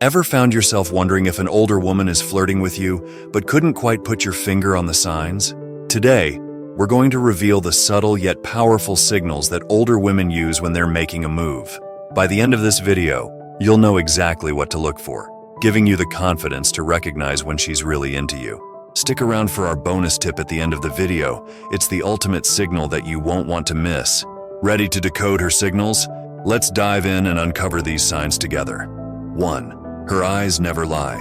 Ever found yourself wondering if an older woman is flirting with you, but couldn't quite put your finger on the signs? Today, we're going to reveal the subtle yet powerful signals that older women use when they're making a move. By the end of this video, you'll know exactly what to look for, giving you the confidence to recognize when she's really into you. Stick around for our bonus tip at the end of the video. It's the ultimate signal that you won't want to miss. Ready to decode her signals? Let's dive in and uncover these signs together. 1. Her eyes never lie.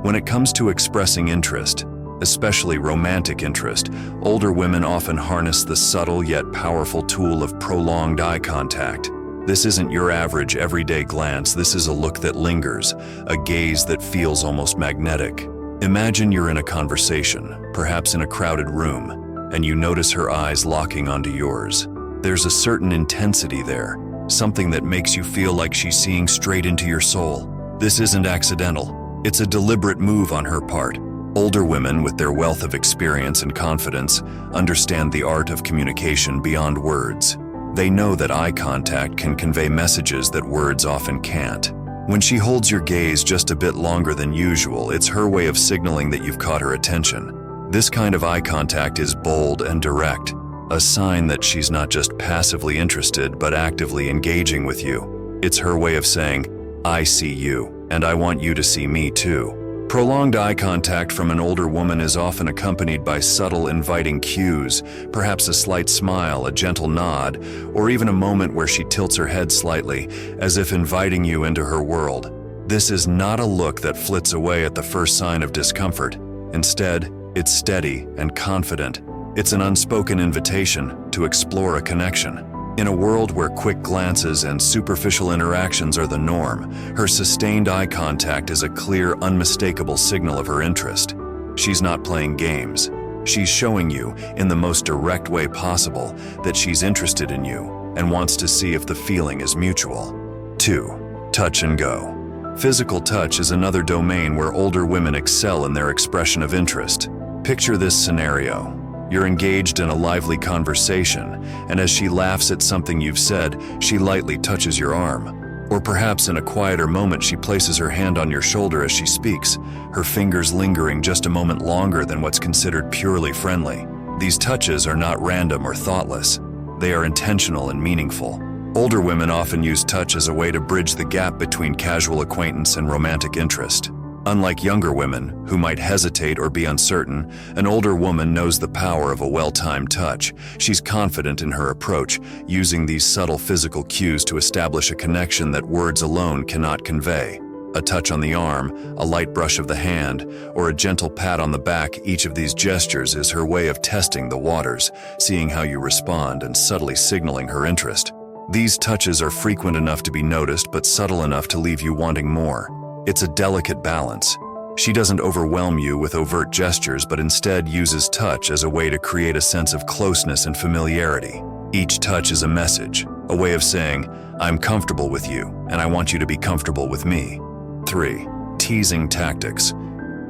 When it comes to expressing interest, especially romantic interest, older women often harness the subtle yet powerful tool of prolonged eye contact. This isn't your average everyday glance. This is a look that lingers, a gaze that feels almost magnetic. Imagine you're in a conversation, perhaps in a crowded room, and you notice her eyes locking onto yours. There's a certain intensity there, something that makes you feel like she's seeing straight into your soul. This isn't accidental. It's a deliberate move on her part. Older women, with their wealth of experience and confidence, understand the art of communication beyond words. They know that eye contact can convey messages that words often can't. When she holds your gaze just a bit longer than usual, it's her way of signaling that you've caught her attention. This kind of eye contact is bold and direct, a sign that she's not just passively interested but actively engaging with you. It's her way of saying, "I see you, and I want you to see me too." Prolonged eye contact from an older woman is often accompanied by subtle, inviting cues, perhaps a slight smile, a gentle nod, or even a moment where she tilts her head slightly, as if inviting you into her world. This is not a look that flits away at the first sign of discomfort. Instead, it's steady and confident. It's an unspoken invitation to explore a connection. In a world where quick glances and superficial interactions are the norm, her sustained eye contact is a clear, unmistakable signal of her interest. She's not playing games. She's showing you, in the most direct way possible, that she's interested in you and wants to see if the feeling is mutual. 2. Touch and go. Physical touch is another domain where older women excel in their expression of interest. Picture this scenario. You're engaged in a lively conversation, and as she laughs at something you've said, she lightly touches your arm. Or perhaps in a quieter moment, she places her hand on your shoulder as she speaks, her fingers lingering just a moment longer than what's considered purely friendly. These touches are not random or thoughtless. They are intentional and meaningful. Older women often use touch as a way to bridge the gap between casual acquaintance and romantic interest. Unlike younger women, who might hesitate or be uncertain, an older woman knows the power of a well-timed touch. She's confident in her approach, using these subtle physical cues to establish a connection that words alone cannot convey. A touch on the arm, a light brush of the hand, or a gentle pat on the back, each of these gestures is her way of testing the waters, seeing how you respond and subtly signaling her interest. These touches are frequent enough to be noticed but subtle enough to leave you wanting more. It's a delicate balance. She doesn't overwhelm you with overt gestures, but instead uses touch as a way to create a sense of closeness and familiarity. Each touch is a message, a way of saying, "I'm comfortable with you, and I want you to be comfortable with me." 3. Teasing tactics.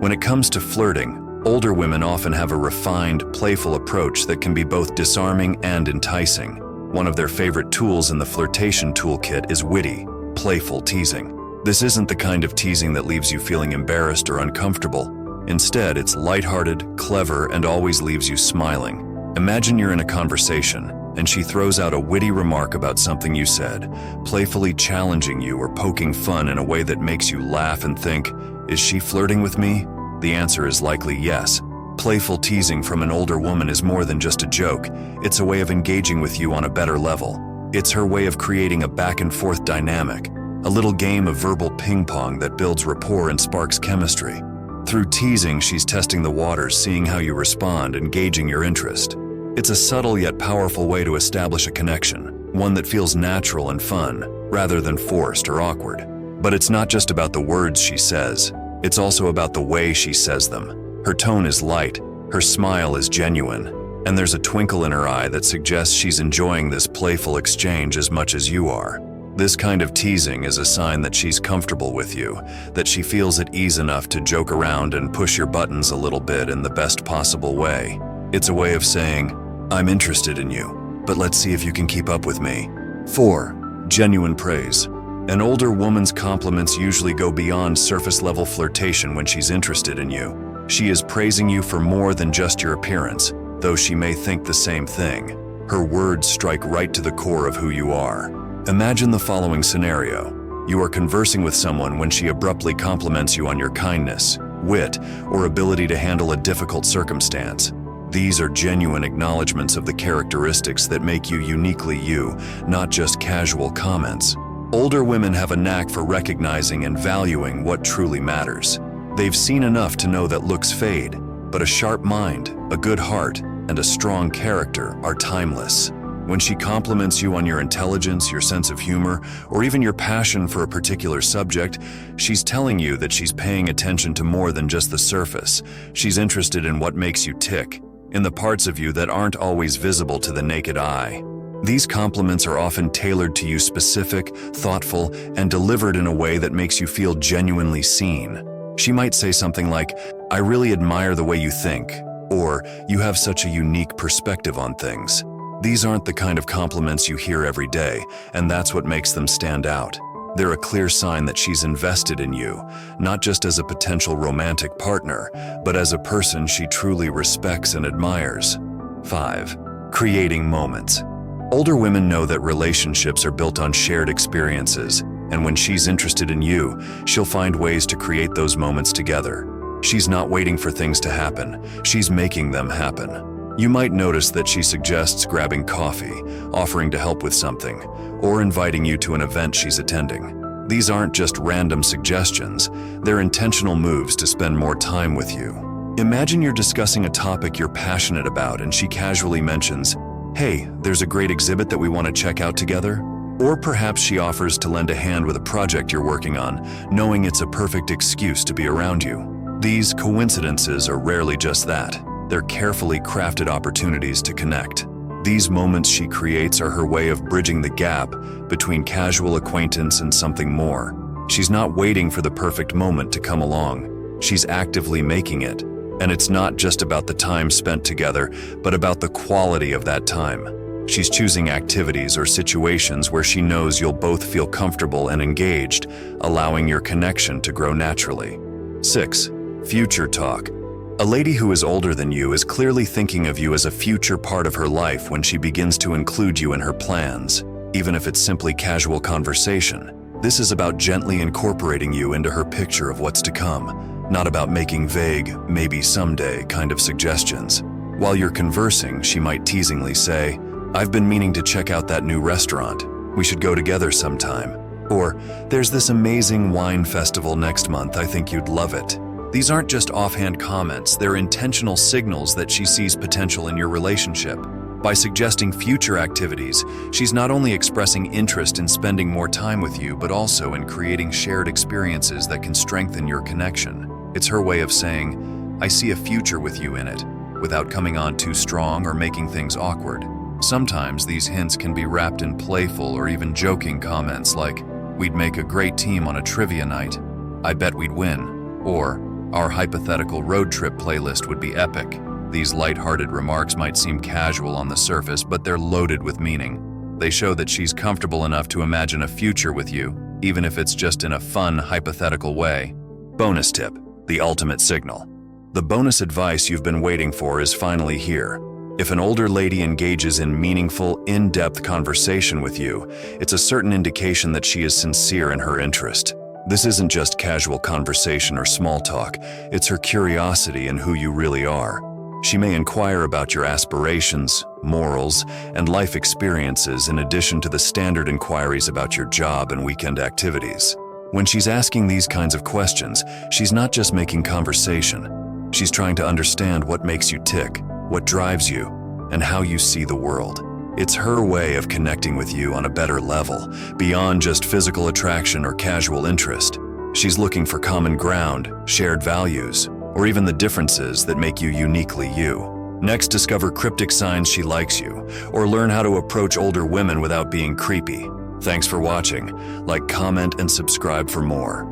When it comes to flirting, older women often have a refined, playful approach that can be both disarming and enticing. One of their favorite tools in the flirtation toolkit is witty, playful teasing. This isn't the kind of teasing that leaves you feeling embarrassed or uncomfortable. Instead, it's lighthearted, clever, and always leaves you smiling. Imagine you're in a conversation, and she throws out a witty remark about something you said, playfully challenging you or poking fun in a way that makes you laugh and think, "Is she flirting with me?" The answer is likely yes. Playful teasing from an older woman is more than just a joke. It's a way of engaging with you on a better level. It's her way of creating a back-and-forth dynamic, a little game of verbal ping-pong that builds rapport and sparks chemistry. Through teasing, she's testing the waters, seeing how you respond, and gauging your interest. It's a subtle yet powerful way to establish a connection, one that feels natural and fun, rather than forced or awkward. But it's not just about the words she says. It's also about the way she says them. Her tone is light, her smile is genuine, and there's a twinkle in her eye that suggests she's enjoying this playful exchange as much as you are. This kind of teasing is a sign that she's comfortable with you, that she feels at ease enough to joke around and push your buttons a little bit in the best possible way. It's a way of saying, "I'm interested in you, but let's see if you can keep up with me." 4. Genuine praise. An older woman's compliments usually go beyond surface-level flirtation when she's interested in you. She is praising you for more than just your appearance, though she may think the same thing. Her words strike right to the core of who you are. Imagine the following scenario. You are conversing with someone when she abruptly compliments you on your kindness, wit, or ability to handle a difficult circumstance. These are genuine acknowledgments of the characteristics that make you uniquely you, not just casual comments. Older women have a knack for recognizing and valuing what truly matters. They've seen enough to know that looks fade, but a sharp mind, a good heart, and a strong character are timeless. When she compliments you on your intelligence, your sense of humor, or even your passion for a particular subject, she's telling you that she's paying attention to more than just the surface. She's interested in what makes you tick, in the parts of you that aren't always visible to the naked eye. These compliments are often tailored to you, specific, thoughtful, and delivered in a way that makes you feel genuinely seen. She might say something like, "I really admire the way you think," or "You have such a unique perspective on things." These aren't the kind of compliments you hear every day, and that's what makes them stand out. They're a clear sign that she's invested in you, not just as a potential romantic partner, but as a person she truly respects and admires. 5. Creating moments. Older women know that relationships are built on shared experiences, and when she's interested in you, she'll find ways to create those moments together. She's not waiting for things to happen, she's making them happen. You might notice that she suggests grabbing coffee, offering to help with something, or inviting you to an event she's attending. These aren't just random suggestions, they're intentional moves to spend more time with you. Imagine you're discussing a topic you're passionate about and she casually mentions, "Hey, there's a great exhibit that we want to check out together." Or perhaps she offers to lend a hand with a project you're working on, knowing it's a perfect excuse to be around you. These coincidences are rarely just that. They're carefully crafted opportunities to connect. These moments she creates are her way of bridging the gap between casual acquaintance and something more. She's not waiting for the perfect moment to come along. She's actively making it. And it's not just about the time spent together, but about the quality of that time. She's choosing activities or situations where she knows you'll both feel comfortable and engaged, allowing your connection to grow naturally. 6. Future talk. A lady who is older than you is clearly thinking of you as a future part of her life when she begins to include you in her plans, even if it's simply casual conversation. This is about gently incorporating you into her picture of what's to come, not about making vague, maybe someday kind of suggestions. While you're conversing, she might teasingly say, "I've been meaning to check out that new restaurant. We should go together sometime." Or, "There's this amazing wine festival next month. I think you'd love it." These aren't just offhand comments, they're intentional signals that she sees potential in your relationship. By suggesting future activities, she's not only expressing interest in spending more time with you, but also in creating shared experiences that can strengthen your connection. It's her way of saying, "I see a future with you in it," without coming on too strong or making things awkward. Sometimes these hints can be wrapped in playful or even joking comments like, "We'd make a great team on a trivia night. I bet we'd win." Or, "Our hypothetical road trip playlist would be epic." These lighthearted remarks might seem casual on the surface, but they're loaded with meaning. They show that she's comfortable enough to imagine a future with you, even if it's just in a fun, hypothetical way. Bonus tip: the ultimate signal. The bonus advice you've been waiting for is finally here. If an older lady engages in meaningful, in-depth conversation with you, it's a certain indication that she is sincere in her interest. This isn't just casual conversation or small talk, it's her curiosity in who you really are. She may inquire about your aspirations, morals, and life experiences in addition to the standard inquiries about your job and weekend activities. When she's asking these kinds of questions, she's not just making conversation. She's trying to understand what makes you tick, what drives you, and how you see the world. It's her way of connecting with you on a better level, beyond just physical attraction or casual interest. She's looking for common ground, shared values, or even the differences that make you uniquely you. Next, discover cryptic signs she likes you, or learn how to approach older women without being creepy. Thanks for watching. Like, comment, and subscribe for more.